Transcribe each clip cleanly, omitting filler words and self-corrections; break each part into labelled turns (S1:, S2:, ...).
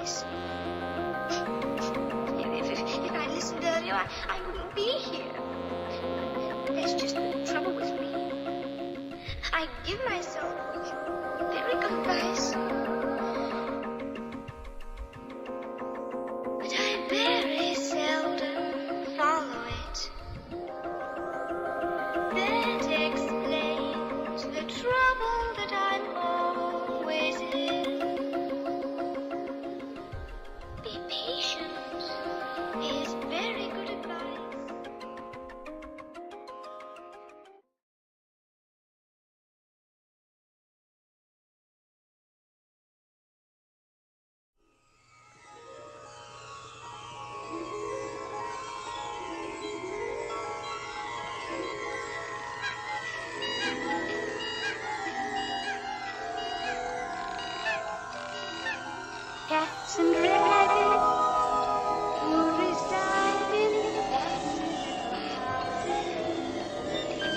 S1: voice. If I listened earlier, I wouldn't be here. That's just the trouble with me. I give myself very good advice, but I very seldom follow it. That explains the trouble that I'm always in. Be patient is very good advice. Cats and rabbits who reside in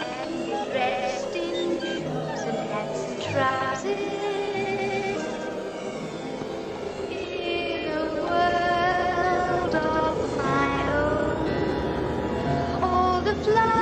S1: and get dressed in shoes and hats and trousers. In a world of my own, all the flowers.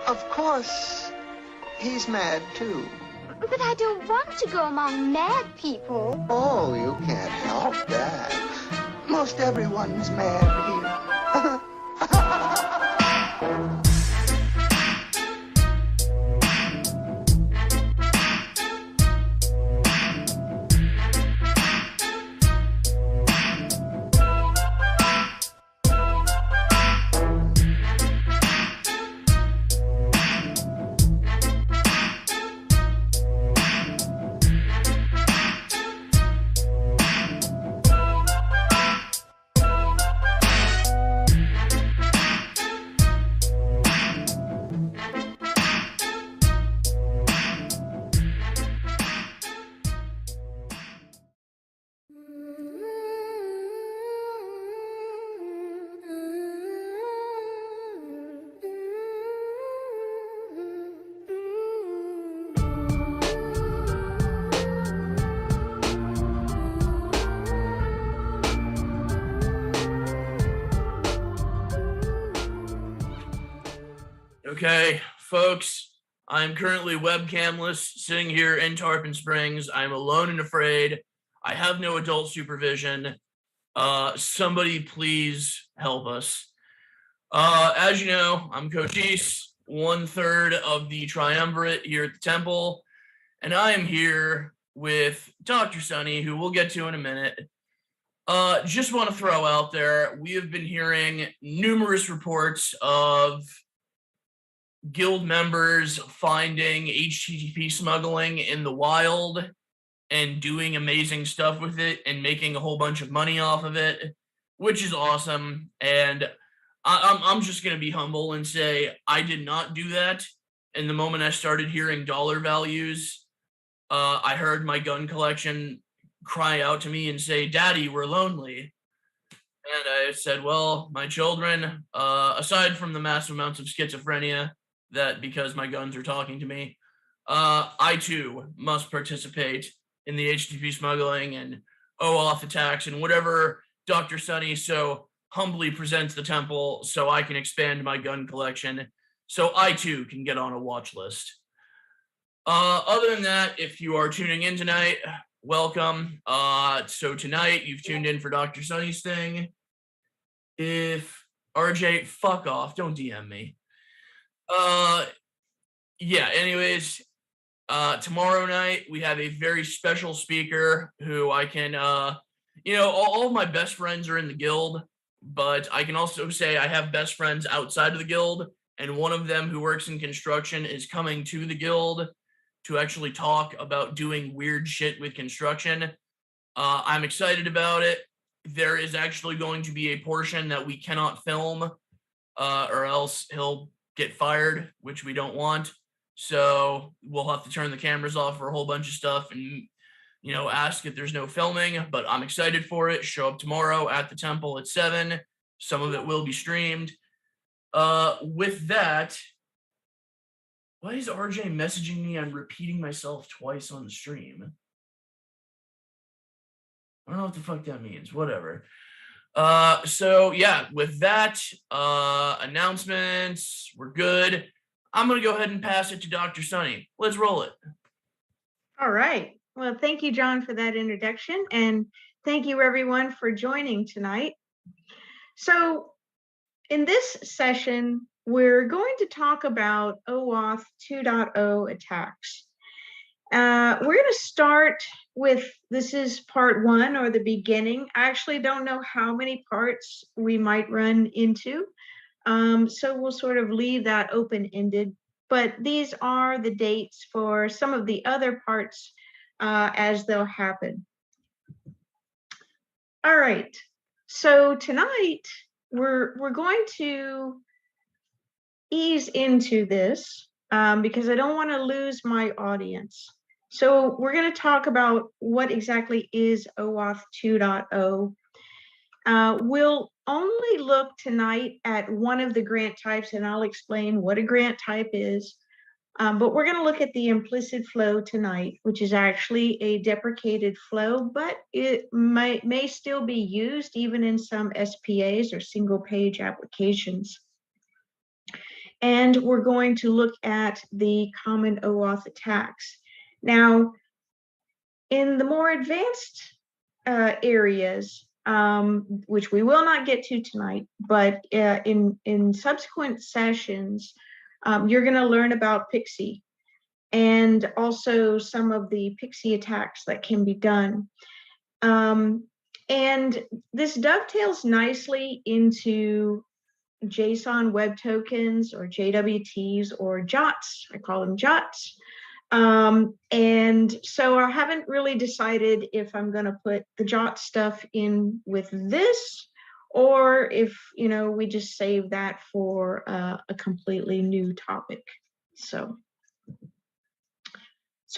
S2: Of course, he's mad too.
S1: But I don't want to go among mad people.
S2: Oh, you can't help that. Most everyone's mad here.
S3: Okay, folks, I'm currently webcamless, sitting here in Tarpon Springs. I'm alone and afraid. I have no adult supervision. Somebody please help us. As you know, I'm Coach East, 1/3 of the triumvirate here at the temple, and I am here with Dr. Sunny, who we'll get to in a minute. Just want to throw out there, we have been hearing numerous reports of guild members finding HTTP smuggling in the wild and doing amazing stuff with it and making a whole bunch of money off of it, which is awesome. And I'm just going to be humble and say I did not do that. And the moment I started hearing dollar values, I heard my gun collection cry out to me and say, "Daddy, we're lonely." And I said, well, my children, aside from the massive amounts of schizophrenia that because my guns are talking to me, I too must participate in the HTTP smuggling and OAuth attacks and whatever Dr. Sunny so humbly presents the temple so I can expand my gun collection so I too can get on a watch list. Other than that, if you are tuning in tonight, welcome. So tonight you've tuned in for Dr. Sunny's thing. If RJ, fuck off, don't DM me. Yeah, anyways, tomorrow night we have a very special speaker who I can all of my best friends are in the guild, but I can also say I have best friends outside of the guild, and one of them who works in construction is coming to the guild to actually talk about doing weird shit with construction. I'm excited about it. There is actually going to be a portion that we cannot film, or else he'll get fired, which we don't want. So we'll have to turn the cameras off for a whole bunch of stuff and, ask if there's no filming. But I'm excited for it. Show up tomorrow at the temple at 7. Some of it will be streamed. With that, why is RJ messaging me? I'm repeating myself twice on the stream. I don't know what the fuck that means. Whatever. So yeah, with that, announcements, we're good. I'm going to go ahead and pass it to Dr. Sunny. Let's roll it.
S4: All right. Well, thank you, John, for that introduction. And thank you, everyone, for joining tonight. So in this session, we're going to talk about OAuth 2.0 attacks. We're going to start with, this is part 1 or the beginning. I actually don't know how many parts we might run into. So we'll sort of leave that open-ended, but these are the dates for some of the other parts as they'll happen. All right, so tonight we're going to ease into this because I don't want to lose my audience. So we're going to talk about what exactly is OAuth 2.0. We'll only look tonight at one of the grant types, and I'll explain what a grant type is. But we're going to look at the implicit flow tonight, which is actually a deprecated flow, but it may still be used even in some SPAs or single page applications. And we're going to look at the common OAuth attacks. Now, in the more advanced areas, which we will not get to tonight, but in subsequent sessions, you're going to learn about Pixie and also some of the Pixie attacks that can be done. And this dovetails nicely into JSON web tokens or JWTs or JOTs. I call them JOTs. And so I haven't really decided if I'm going to put the JOT stuff in with this, or if, we just save that for a completely new topic. So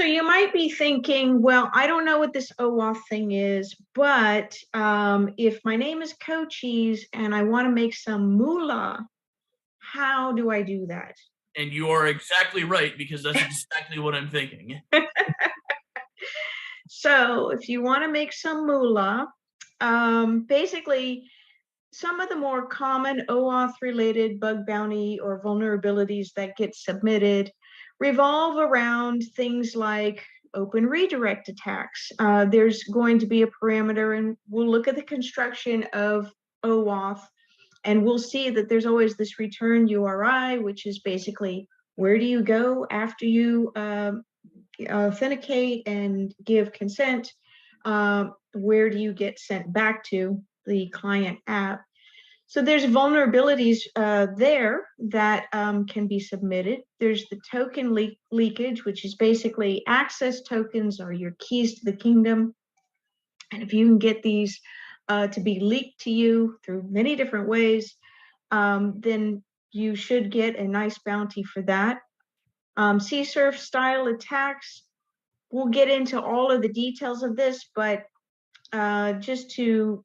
S4: you might be thinking, well, I don't know what this OAuth thing is, but if my name is Cochise and I want to make some moolah, how do I do that?
S3: And you are exactly right, because that's exactly what I'm thinking.
S4: So if you want to make some moolah, basically some of the more common OAuth related bug bounty or vulnerabilities that get submitted revolve around things like open redirect attacks. There's going to be a parameter, and we'll look at the construction of OAuth, and we'll see that there's always this return URI, which is basically where do you go after you authenticate and give consent? Where do you get sent back to the client app? So there's vulnerabilities there that can be submitted. There's the token leakage, which is basically access tokens or your keys to the kingdom. And if you can get these to be leaked to you through many different ways, then you should get a nice bounty for that. CSRF style attacks, we'll get into all of the details of this, but just to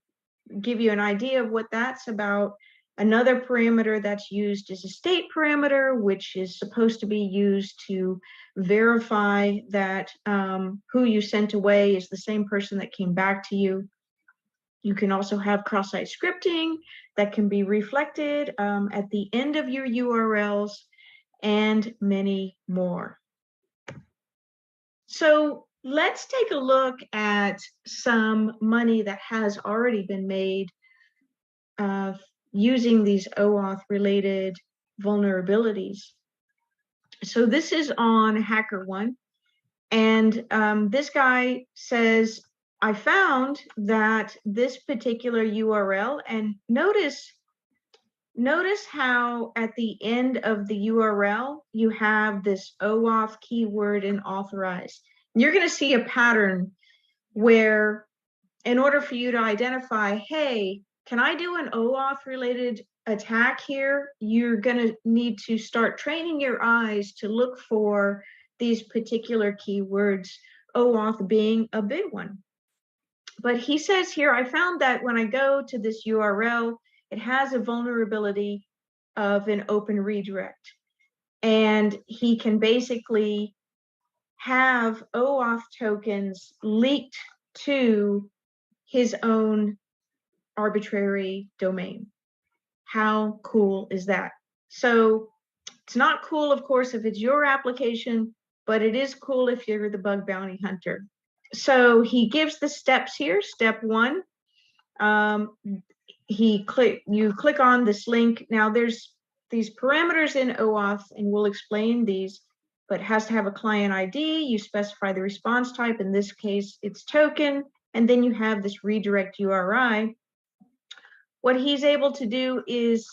S4: give you an idea of what that's about, Another parameter that's used is a state parameter, which is supposed to be used to verify that who you sent away is the same person that came back to you. You can also have cross-site scripting that can be reflected at the end of your URLs, and many more. So let's take a look at some money that has already been made using these OAuth related vulnerabilities. So this is on HackerOne, and this guy says, I found that this particular URL, and notice how at the end of the URL, you have this OAuth keyword and authorized. You're going to see a pattern where in order for you to identify, hey, can I do an OAuth related attack here? You're going to need to start training your eyes to look for these particular keywords, OAuth being a big one. But he says here, I found that when I go to this URL, it has a vulnerability of an open redirect. And he can basically have OAuth tokens leaked to his own arbitrary domain. How cool is that? So it's not cool, of course, if it's your application, but it is cool if you're the bug bounty hunter. So he gives the steps here. Step 1, you click on this link. Now there's these parameters in OAuth, and we'll explain these, but it has to have a client ID. You specify the response type. In this case, it's token, and then you have this redirect URI. What he's able to do is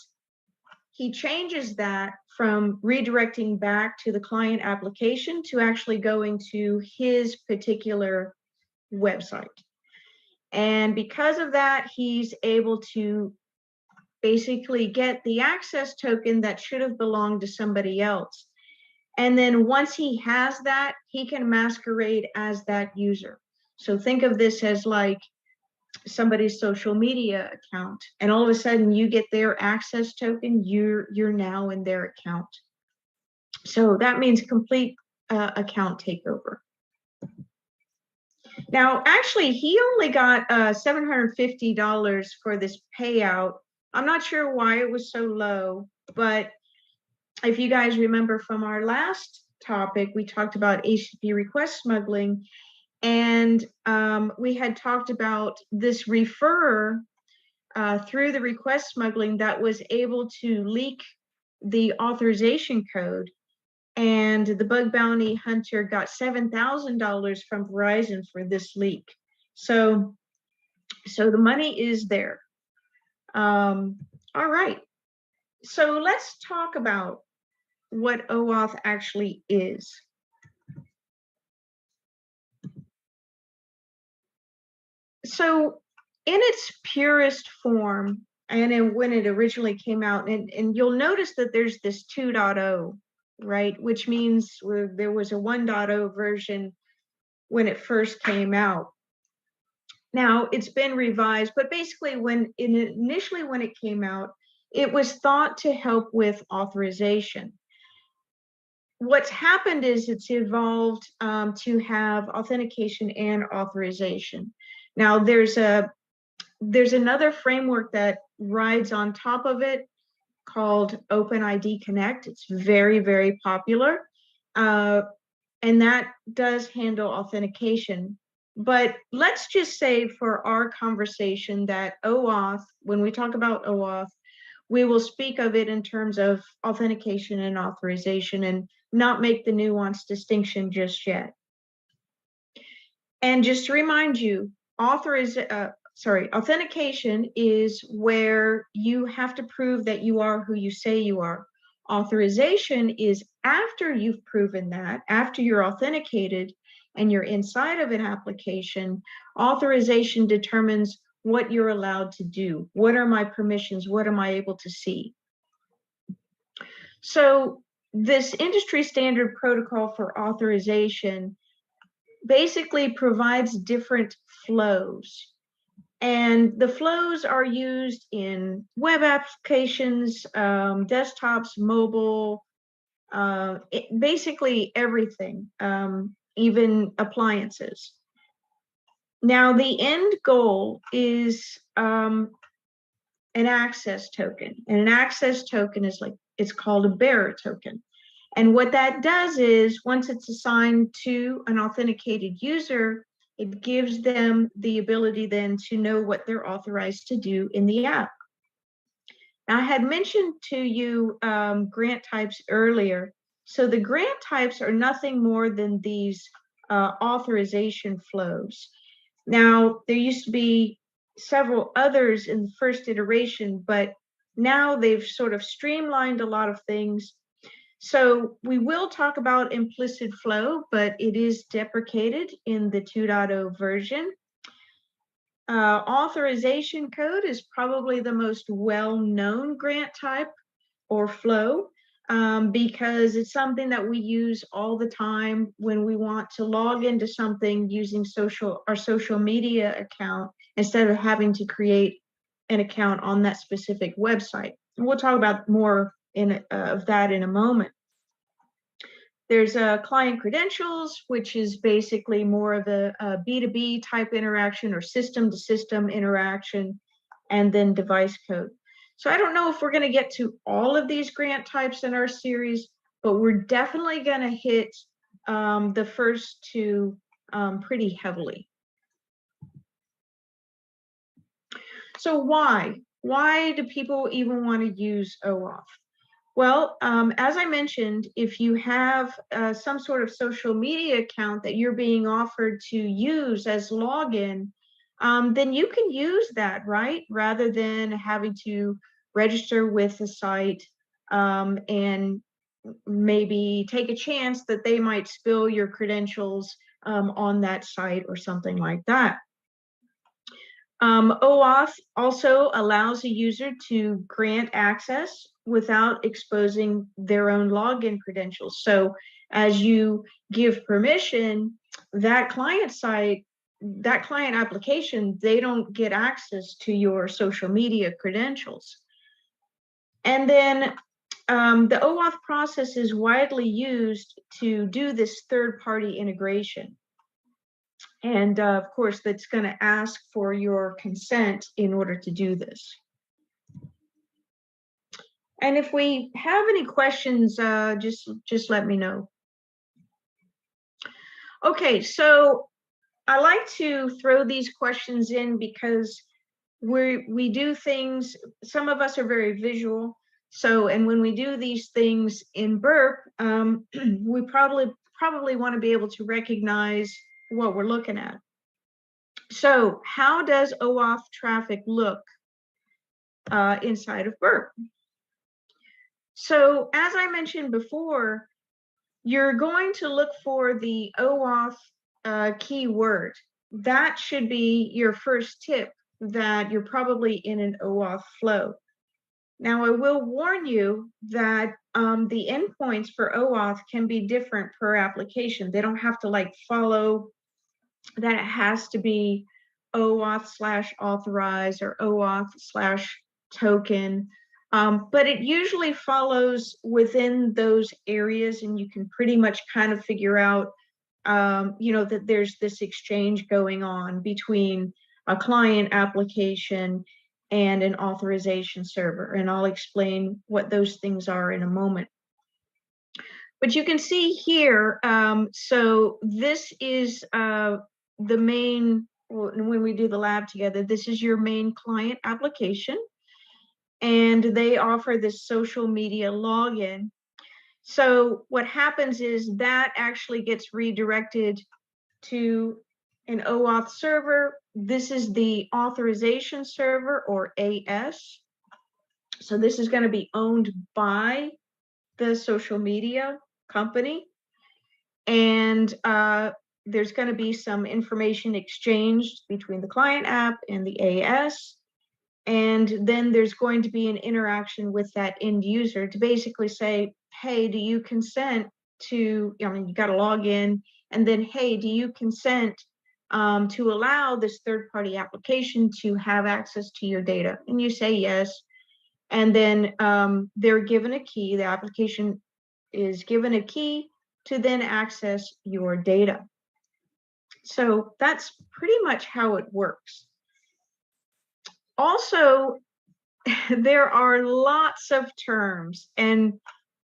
S4: he changes that from redirecting back to the client application to actually going to his particular website. And because of that, he's able to basically get the access token that should have belonged to somebody else. And then once he has that, he can masquerade as that user. So think of this as like somebody's social media account, and all of a sudden you get their access token, you're now in their account. So that means complete account takeover. Now, actually, he only got $750 for this payout. I'm not sure why it was so low, but if you guys remember from our last topic, we talked about HTTP request smuggling, and we had talked about this referrer through the request smuggling that was able to leak the authorization code, and the bug bounty hunter got $7,000 from Verizon for this leak. So the money is there. All right. So let's talk about what OAuth actually is. So in its purest form, and when it originally came out, and you'll notice that there's this 2.0, right? Which means there was a 1.0 version when it first came out. Now it's been revised, but basically initially when it came out, it was thought to help with authorization. What's happened is it's evolved to have authentication and authorization. Now there's another framework that rides on top of it called OpenID Connect. It's very, very popular. And that does handle authentication. But let's just say for our conversation that OAuth, when we talk about OAuth, we will speak of it in terms of authentication and authorization and not make the nuanced distinction just yet. And just to remind you, authentication is where you have to prove that you are who you say you are. Authorization is after you've proven that, after you're authenticated and you're inside of an application. Authorization determines what you're allowed to do. What are my permissions? What am I able to see? So this industry standard protocol for authorization basically provides different flows. And the flows are used in web applications, desktops, mobile, basically everything, even appliances. Now, the end goal is an access token. And an access token is it's called a bearer token. And what that does is once it's assigned to an authenticated user, it gives them the ability then to know what they're authorized to do in the app. Now, I had mentioned to you grant types earlier. So the grant types are nothing more than these authorization flows. Now, there used to be several others in the first iteration, but now they've sort of streamlined a lot of things. So we will talk about implicit flow, but it is deprecated in the 2.0 version. Authorization code is probably the most well-known grant type or flow because it's something that we use all the time when we want to log into something using our social media account instead of having to create an account on that specific website. And we'll talk about more of that in a moment. There's client credentials, which is basically more of a B2B type interaction or system to system interaction, and then device code. So I don't know if we're going to get to all of these grant types in our series, but we're definitely going to hit the first two pretty heavily. So why? Why do people even want to use OAuth? Well, as I mentioned, if you have some sort of social media account that you're being offered to use as login, then you can use that, right? Rather than having to register with the site and maybe take a chance that they might spill your credentials on that site or something like that. OAuth also allows a user to grant access without exposing their own login credentials. So as you give permission, that client site, that client application, they don't get access to your social media credentials. And then the OAuth process is widely used to do this third-party integration. And of course, that's going to ask for your consent in order to do this. And if we have any questions, just let me know. Okay, so I like to throw these questions in because we do things, some of us are very visual. So, and when we do these things in Burp, we probably want to be able to recognize what we're looking at. So how does OAuth traffic look inside of Burp? So as I mentioned before, you're going to look for the OAuth keyword. That should be your first tip that you're probably in an OAuth flow. Now, I will warn you that the endpoints for OAuth can be different per application. They don't have to follow that it has to be OAuth/authorize or OAuth/token. But it usually follows within those areas, and you can pretty much kind of figure out, that there's this exchange going on between a client application and an authorization server. And I'll explain what those things are in a moment. But you can see here, so this is the main, when we do the lab together, this is your main client application. And they offer this social media login. So what happens is that actually gets redirected to an OAuth server. This is the authorization server, or AS. So this is going to be owned by the social media company. And there's going to be some information exchanged between the client app and the AS. And then there's going to be an interaction with that end user to basically say, hey, do you consent to, you got to log in, and then, hey, do you consent to allow this third-party application to have access to your data? And you say yes. And then they're given a key. The application is given a key to then access your data. So that's pretty much how it works. Also, there are lots of terms, and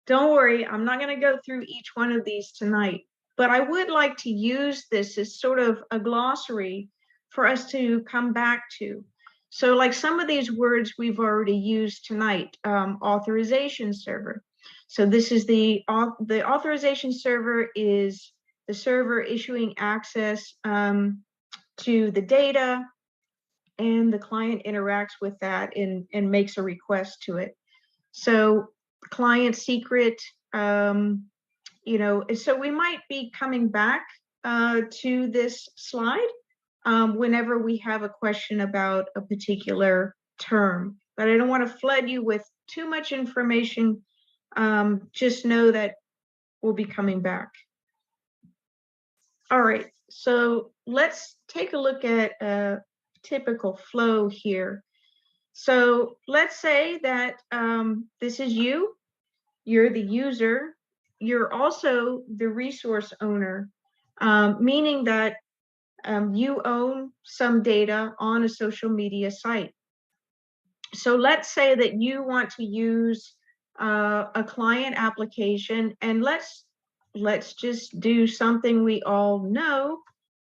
S4: don't worry, I'm not going to go through each one of these tonight, but I would like to use this as sort of a glossary for us to come back to. So like some of these words we've already used tonight, authorization server. So this is the authorization server is the server issuing access to the data, and the client interacts with that and makes a request to it. So client secret, you know, so we might be coming back to this slide whenever we have a question about a particular term, but I don't want to flood you with too much information. Just know that we'll be coming back. All right, so let's take a look at a typical flow here. So let's say that this is you, you're the user, you're also the resource owner, meaning that you own some data on a social media site. So let's say that you want to use a client application, and let's just do something we all know.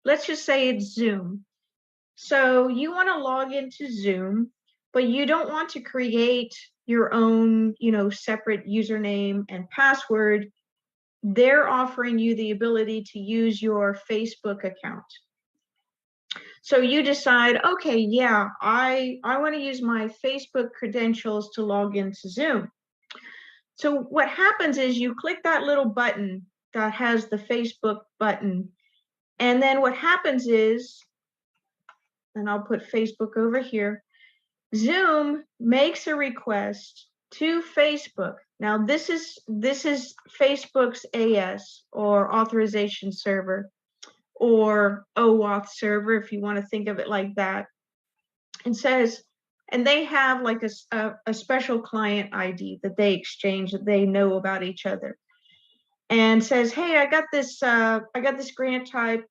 S4: Let's just say it's Zoom. So you want to log into Zoom, but you don't want to create your own, you know, separate username and password. They're offering you the ability to use your Facebook account. So you decide, okay, yeah, I want to use my Facebook credentials to log into Zoom. So what happens is you click that little button that has the Facebook button. And then what happens is, and I'll put Facebook over here, Zoom makes a request to Facebook. Now this is Facebook's AS, or authorization server, or OAuth server, if you want to think of it like that. And says, and they have like a special client ID that they exchange, that they know about each other, and says, hey, I got this grant type,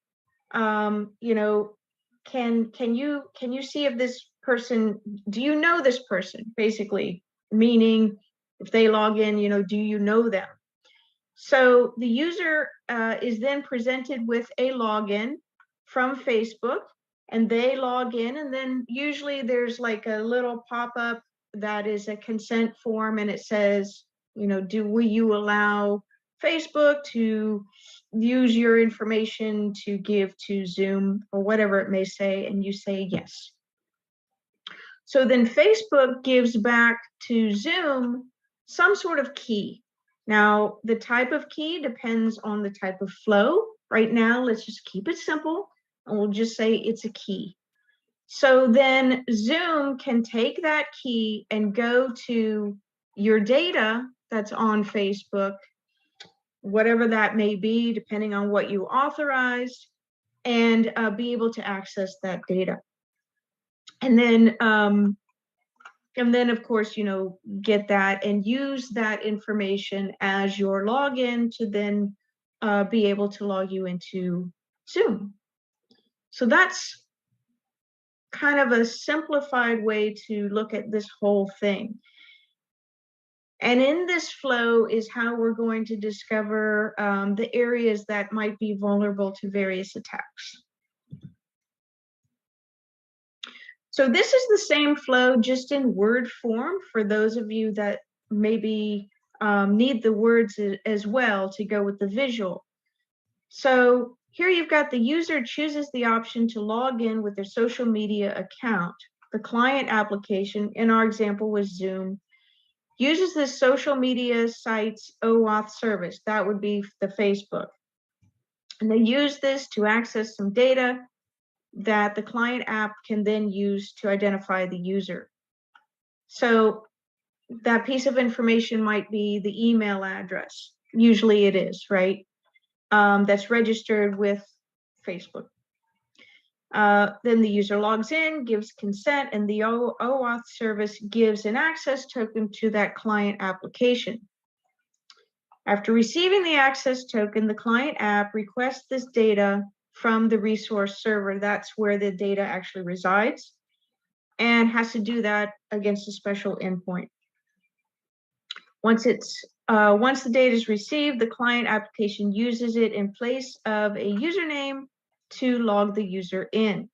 S4: you know, can you see if this person, do you know this person, basically, meaning if they log in, you know, do you know them? So the user is then presented with a login from Facebook, and they log in, and then usually there's like a little pop-up that is a consent form, and it says, you know, will you allow Facebook to use your information to give to Zoom, or whatever it may say, and you say yes. So then Facebook gives back to Zoom some sort of key. Now, the type of key depends on the type of flow. Right now, let's just keep it simple, and we'll just say it's a key. So then Zoom can take that key and go to your data that's on Facebook, whatever that may be, depending on what you authorized, and be able to access that data. And then of course, you know, get that and use that information as your login to then be able to log you into Zoom. So that's kind of a simplified way to look at this whole thing. And in this flow is how we're going to discover the areas that might be vulnerable to various attacks. So this is the same flow, just in word form, for those of you that maybe need the words as well to go with the visual. So here you've got the user chooses the option to log in with their social media account. The client application, in our example, was Zoom, uses this social media site's OAuth service. That would be the Facebook. And they use this to access some data that the client app can then use to identify the user. So that piece of information might be the email address. Usually it is, right? That's registered with Facebook. Then the user logs in, gives consent, and the OAuth service gives an access token to that client application. After receiving the access token, the client app requests this data from the resource server. That's where the data actually resides, and has to do that against a special endpoint. Once the data is received, the client application uses it in place of a username to log the user in.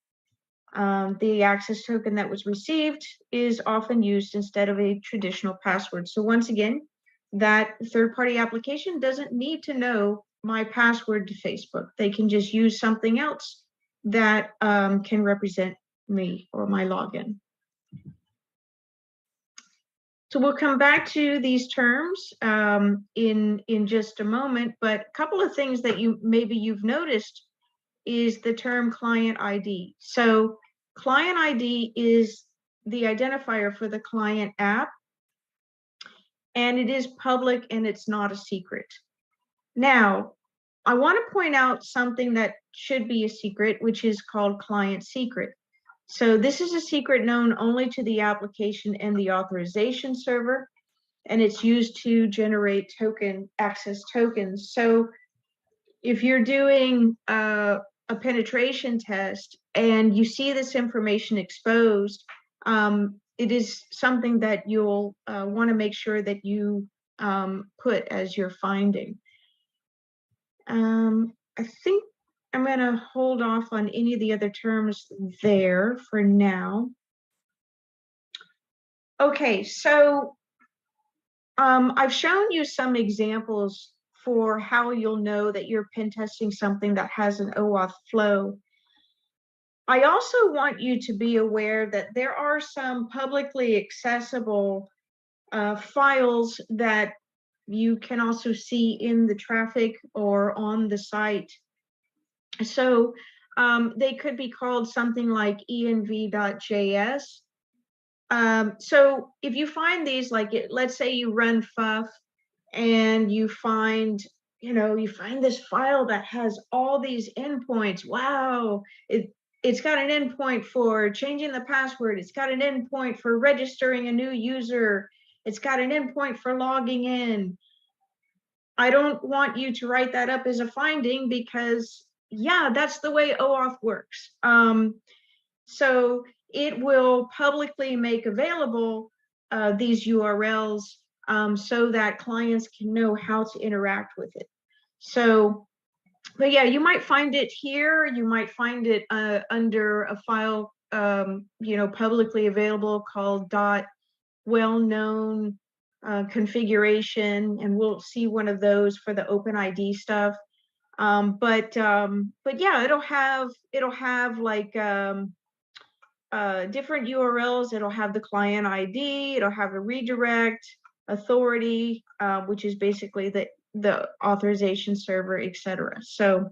S4: The access token that was received is often used instead of a traditional password. So once again, that third-party application doesn't need to know my password to Facebook. They can just use something else that can represent me or my login. So we'll come back to these terms in just a moment, but a couple of things that you've noticed is the term client ID. So client ID is the identifier for the client app, and it is public and it's not a secret. Now, I want to point out something that should be a secret, which is called client secret. So this is a secret known only to the application and the authorization server, and it's used to generate access tokens. So if you're doing a penetration test and you see this information exposed, it is something that you'll want to make sure that you put as your finding. I think I'm going to hold off on any of the other terms there for now. Okay, so I've shown you some examples for how you'll know that you're pen testing something that has an OAuth flow. I also want you to be aware that there are some publicly accessible files that you can also see in the traffic or on the site. So they could be called something like env.js. So if you find these, like let's say you run FUF and you find this file that has all these endpoints. Wow, it's got an endpoint for changing the password. It's got an endpoint for registering a new user. It's got an endpoint for logging in. I don't want you to write that up as a finding because, yeah, that's the way OAuth works. So it will publicly make available these URLs so that clients can know how to interact with it. So, but yeah, you might find it here. You might find it under a file, publicly available called .well-known configuration, and we'll see one of those for the OpenID stuff. But yeah, it'll have like different URLs. It'll have the client ID. It'll have a redirect, authority, which is basically the authorization server, etc. So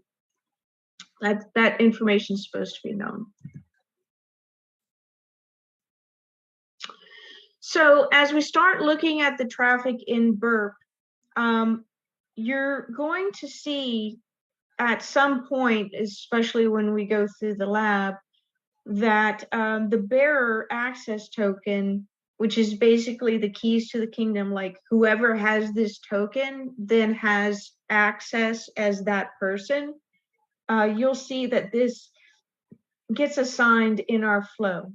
S4: that information is supposed to be known. So as we start looking at the traffic in Burp, you're going to see at some point, especially when we go through the lab, that the bearer access token, which is basically the keys to the kingdom, like whoever has this token then has access as that person. You'll see that this gets assigned in our flow.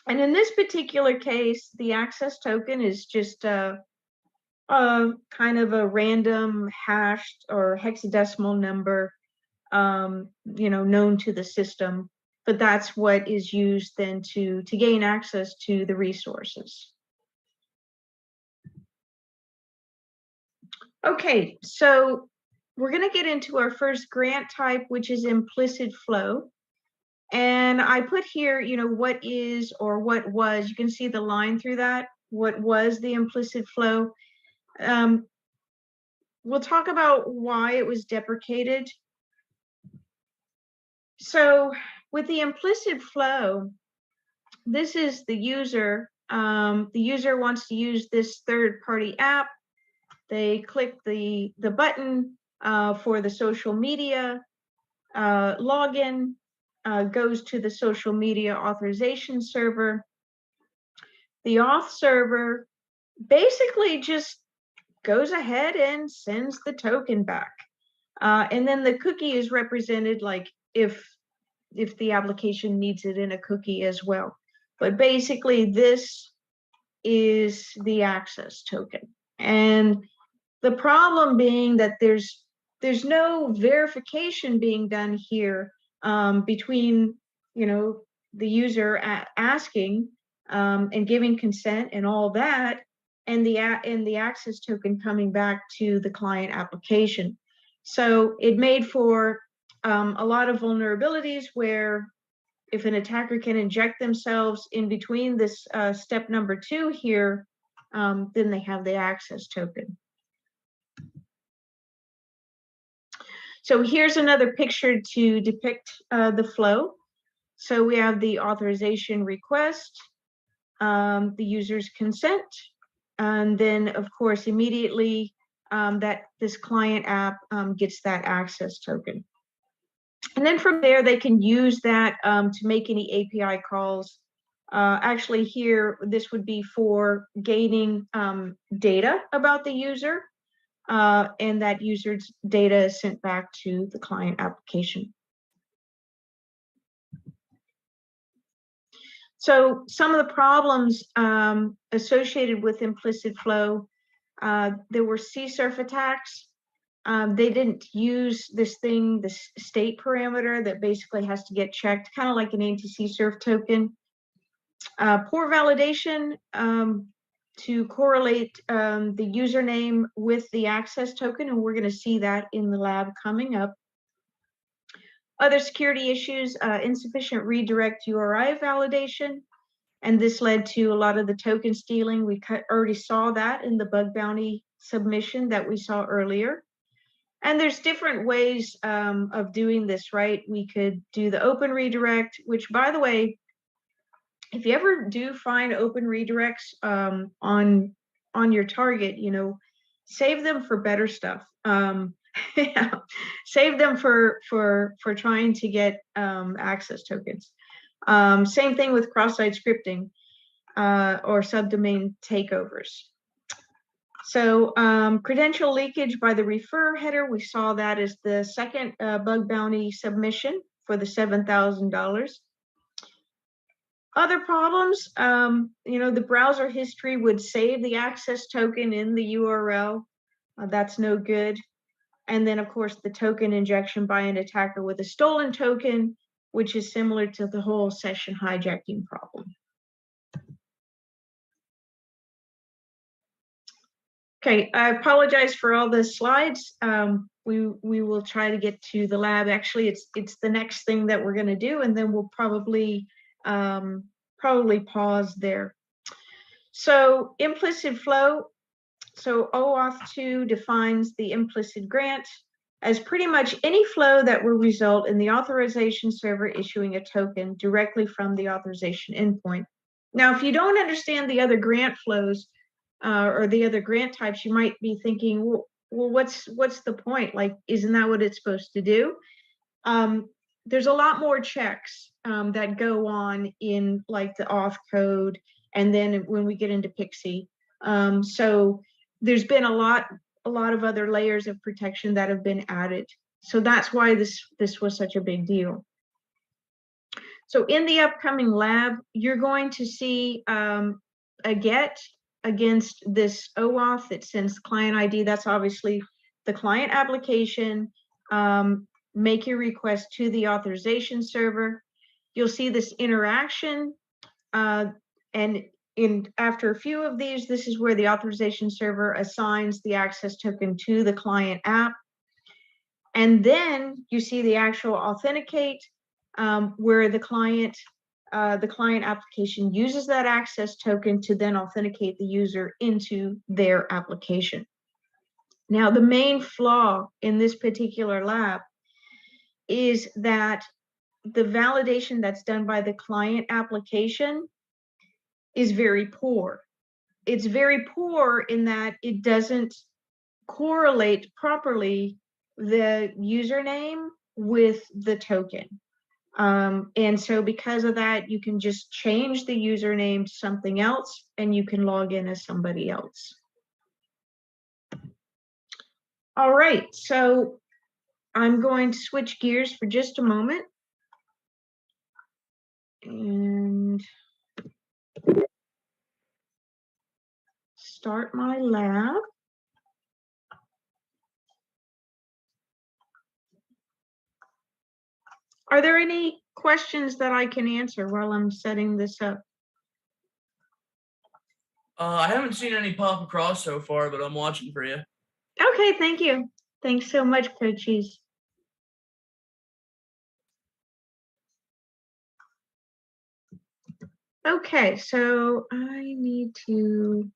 S4: And in this particular case, the access token is just kind of a random hashed or hexadecimal number, known to the system. But that's what is used then to gain access to the resources. Okay, so we're going to get into our first grant type, which is implicit flow. And I put here, what is or what was. You can see the line through that. What was the implicit flow? We'll talk about why it was deprecated. So with the implicit flow, this is the user. The user wants to use this third-party app. They click the button for the social media login. goes to the social media authorization server. The auth server basically just goes ahead and sends the token back. And then the cookie is represented like if the application needs it in a cookie as well. But basically this is the access token. And the problem being that there's no verification being done here between, you know, the user asking and giving consent and all that, and the access token coming back to the client application. So it made for a lot of vulnerabilities where if an attacker can inject themselves in between this step number 2 here, then they have the access token. So here's another picture to depict the flow. So we have the authorization request, the user's consent, and then of course immediately that this client app gets that access token. And then from there they can use that to make any API calls. Actually here, this would be for gaining data about the user, and that user's data is sent back to the client application. So some of the problems associated with implicit flow, there were CSRF attacks. They didn't use this state parameter that basically has to get checked, kind of like an anti-CSRF token. Poor validation to correlate the username with the access token, and we're going to see that in the lab coming up. Other security issues, insufficient redirect URI validation, and this led to a lot of the token stealing. We already saw that in the bug bounty submission that we saw earlier. And there's different ways of doing this, right? We could do the open redirect, which, by the way, if you ever do find open redirects on your target, you know, save them for better stuff. Yeah, save them for trying to get access tokens. Same thing with cross-site scripting or subdomain takeovers. So credential leakage by the refer header, we saw that as the second bug bounty submission for the $7,000. Other problems, you know, the browser history would save the access token in the URL. That's no good. And then, of course, the token injection by an attacker with a stolen token, which is similar to the whole session hijacking problem. Okay, I apologize for all the slides. We will try to get to the lab. Actually, it's the next thing that we're going to do, and then we'll probably pause there. So implicit flow. So OAuth 2 defines the implicit grant as pretty much any flow that will result in the authorization server issuing a token directly from the authorization endpoint. Now, if you don't understand the other grant flows or the other grant types, you might be thinking, well, what's the point? Like, isn't that what it's supposed to do? There's a lot more checks that go on in like the auth code, and then when we get into Pixie. So there's been a lot of other layers of protection that have been added. So that's why this was such a big deal. So in the upcoming lab, you're going to see a get against this OAuth that sends client ID. That's obviously the client application. Make your request to the authorization server. You'll see this interaction, and after a few of these, this is where the authorization server assigns the access token to the client app. And then you see the actual authenticate, where the client application uses that access token to then authenticate the user into their application. Now, the main flaw in this particular lab is that the validation that's done by the client application is very poor. It's very poor in that it doesn't correlate properly the username with the token. And so because of that, you can just change the username to something else and you can log in as somebody else. All right, so I'm going to switch gears for just a moment. And start my lab. Are there any questions that I can answer while I'm setting this up?
S3: I haven't seen any pop across so far, but I'm watching for you.
S4: Okay, thank you. Thanks so much, Coaches. Okay, so I need to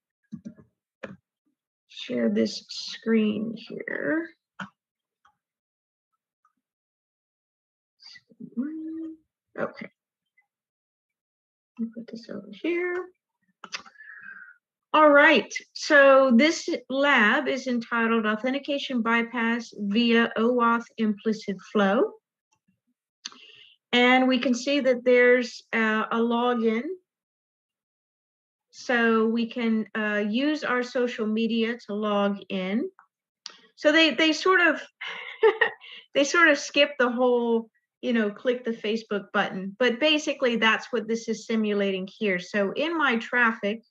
S4: share this screen here. Okay. I'll put this over here. All right, so this lab is entitled Authentication Bypass via OAuth Implicit Flow. And we can see that there's a login. So we can use our social media to log in. So they sort of they sort of skip the whole, click the Facebook button. But basically that's what this is simulating here. So in my traffic,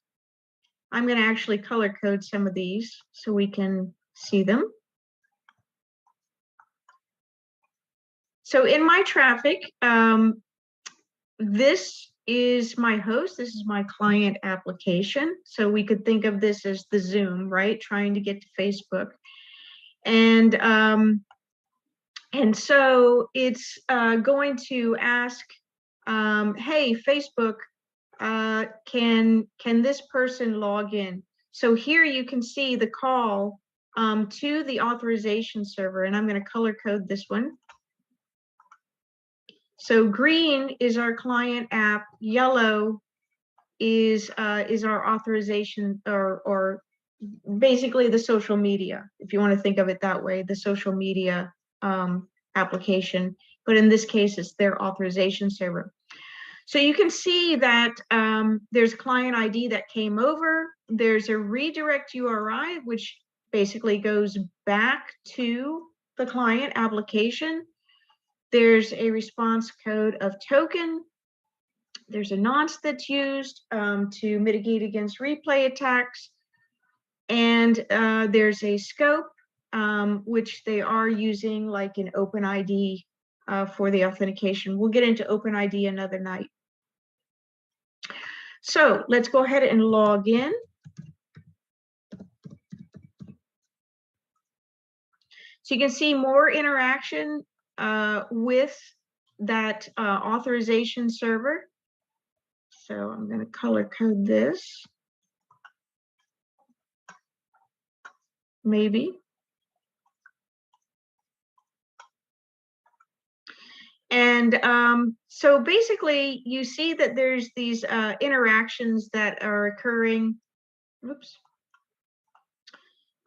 S4: I'm going to actually color code some of these so we can see them. So in my traffic, this is my host. This is my client application. So we could think of this as the Zoom, right? Trying to get to Facebook. And so it's going to ask, hey, Facebook, can this person log in? So here you can see the call to the authorization server, and I'm going to color code this one. So green is our client app, yellow is our authorization or basically the social media, if you want to think of it that way, the social media application, but in this case it's their authorization server. So you can see that there's client ID that came over, there's a redirect URI which basically goes back to the client application. There's a response code of token. There's a nonce that's used to mitigate against replay attacks. And there's a scope, which they are using like an OpenID for the authentication. We'll get into OpenID another night. So let's go ahead and log in. So you can see more interaction with that authorization server. So I'm going to color code this. Maybe. And so basically you see that there's these interactions that are occurring. Oops.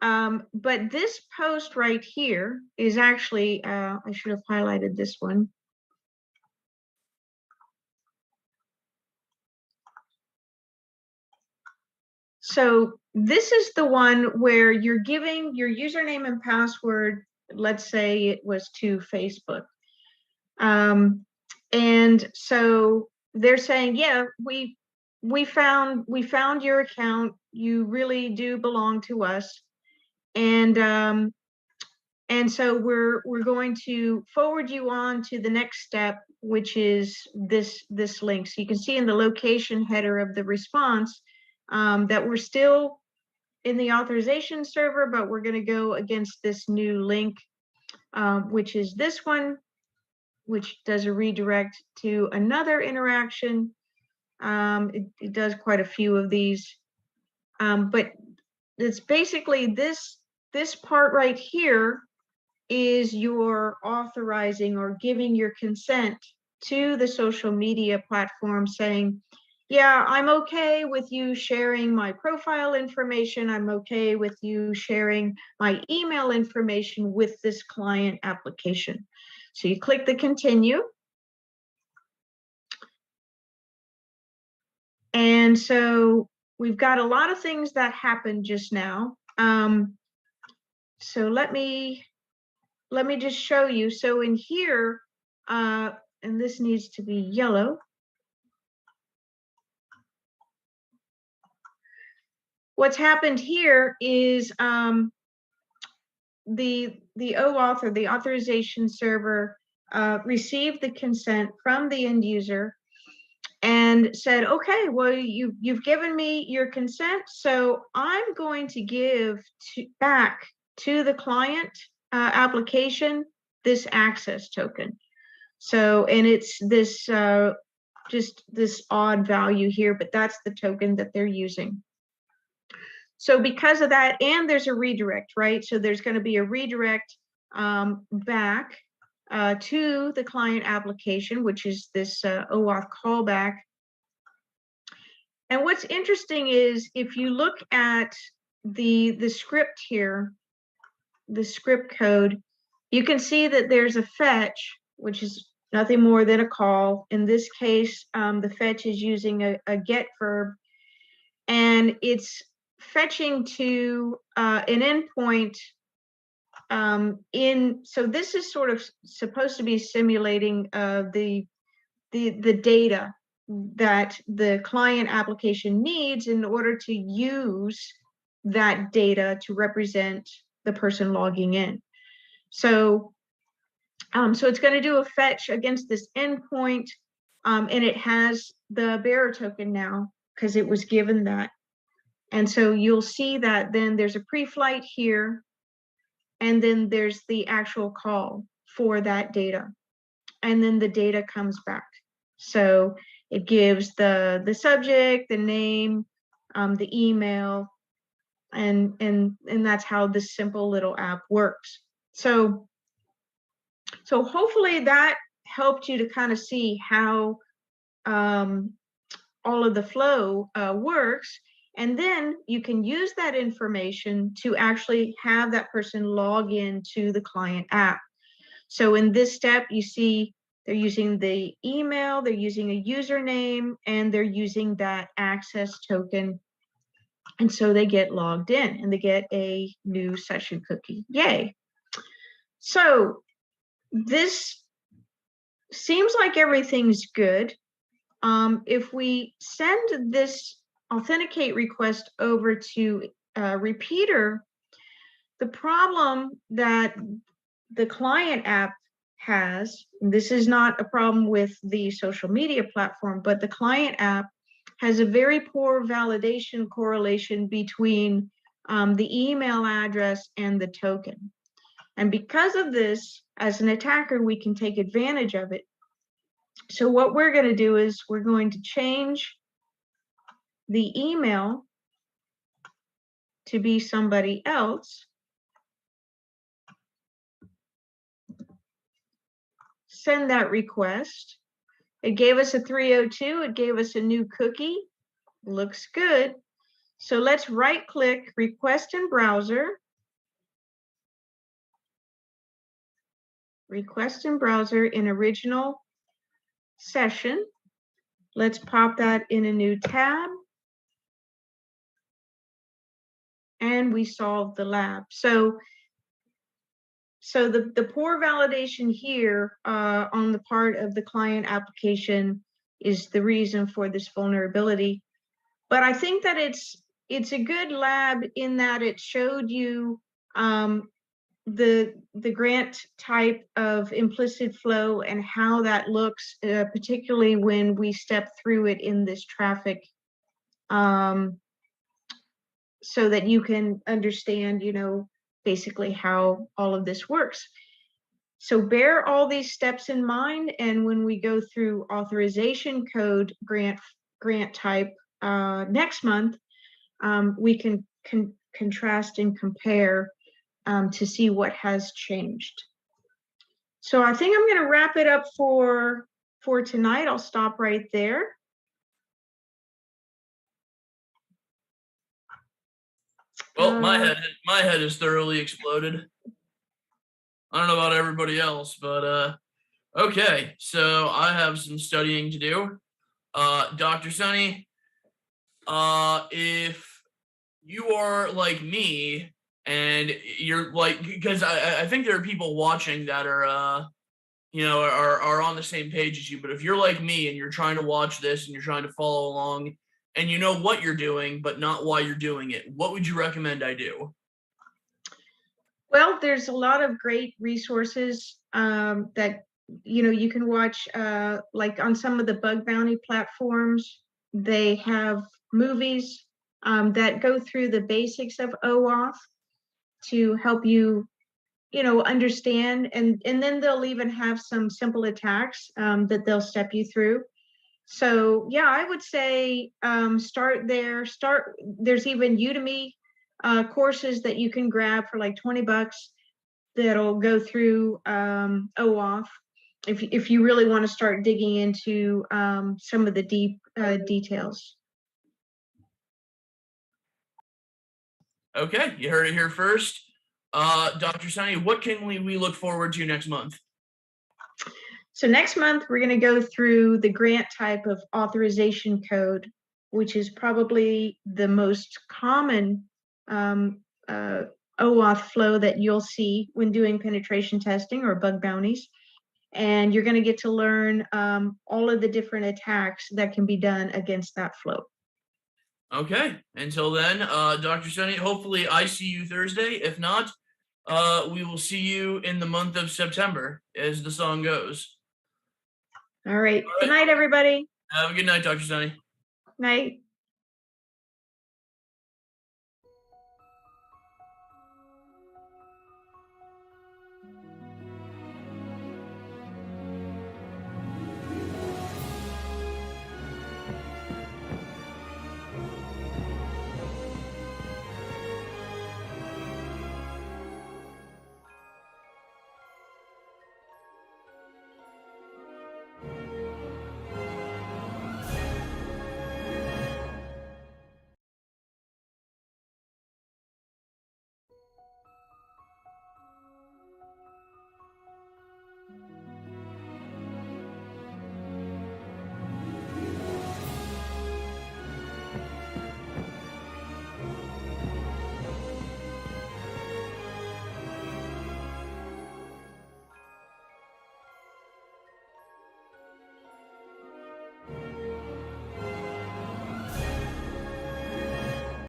S4: But this post right here is actually, I should have highlighted this one. So this is the one where you're giving your username and password, let's say it was to Facebook. And so they're saying, yeah, we found your account. You really do belong to us. And so we're going to forward you on to the next step, which is this link. So you can see in the location header of the response that we're still in the authorization server, but we're going to go against this new link, which is this one, which does a redirect to another interaction. It does quite a few of these, but it's basically this part right here is your authorizing or giving your consent to the social media platform saying, yeah, I'm okay with you sharing my profile information. I'm okay with you sharing my email information with this client application. So you click the continue. And so we've got a lot of things that happened just now. So let me just show you. So in here, and this needs to be yellow. What's happened here is the OAuth, or the authorization server, received the consent from the end user and said, okay, well, you've given me your consent, so I'm going to give back to the client application this access token. So, and it's this just this odd value here, but that's the token that they're using. So because of that, and there's a redirect, right? So there's going to be a redirect back to the client application, which is this OAuth callback. And what's interesting is if you look at the script here, the script code, you can see that there's a fetch, which is nothing more than a call. In this case, the fetch is using a get verb, and it's fetching to an endpoint so this is sort of supposed to be simulating the data that the client application needs in order to use that data to represent the person logging in. So so it's going to do a fetch against this endpoint, and it has the bearer token now because it was given that. And so you'll see that then there's a pre-flight here, and then there's the actual call for that data. And then the data comes back. So it gives the subject, the name, the email, and that's how this simple little app works. So hopefully that helped you to kind of see how all of the flow works. And then you can use that information to actually have that person log in to the client app. So in this step, you see they're using the email, they're using a username, and they're using that access token. And so they get logged in and they get a new session cookie. Yay. So this seems like everything's good. If we send this authenticate request over to Repeater, the problem that the client app has, this is not a problem with the social media platform, but the client app has a very poor validation correlation between the email address and the token. And because of this, as an attacker, we can take advantage of it. So what we're going to do is we're going to change the email to be somebody else. Send that request. It gave us a 302. It gave us a new cookie. Looks good. So let's right click, request in browser. Request in browser in original session. Let's pop that in a new tab. And we solved the lab. So the poor validation here on the part of the client application is the reason for this vulnerability. But I think that it's a good lab in that it showed you the grant type of implicit flow and how that looks, particularly when we step through it in this traffic, so that you can understand, basically how all of this works. So bear all these steps in mind, and when we go through authorization code grant type next month, we can contrast and compare to see what has changed. So I think I'm going to wrap it up for tonight. I'll stop right there.
S3: Well, my head is thoroughly exploded. I don't know about everybody else, but okay. So I have some studying to do. Dr. Sunny, if you are like me and you're like, because I think there are people watching that are are on the same page as you. But if you're like me and you're trying to watch this and you're trying to follow along and you know what you're doing but not why you're doing it, what would you recommend I do?
S4: Well, there's a lot of great resources that you can watch. Like on some of the bug bounty platforms, they have movies that go through the basics of OAuth to help you, understand. And then they'll even have some simple attacks that they'll step you through. So yeah, I would say start there. There's even Udemy courses that you can grab for like $20 that'll go through OAuth if you really want to start digging into some of the deep details.
S3: Okay, you heard it here first. Dr. Sunny, what can we look forward to next month?
S4: So next month, we're going to go through the grant type of authorization code, which is probably the most common OAuth flow that you'll see when doing penetration testing or bug bounties. And you're going to get to learn all of the different attacks that can be done against that flow.
S3: Okay, until then, Dr. Sunny, hopefully I see you Thursday. If not, we will see you in the month of September, as the song goes.
S4: All right. Good night, everybody.
S3: Have a good night, Dr. Sunny.
S4: Night.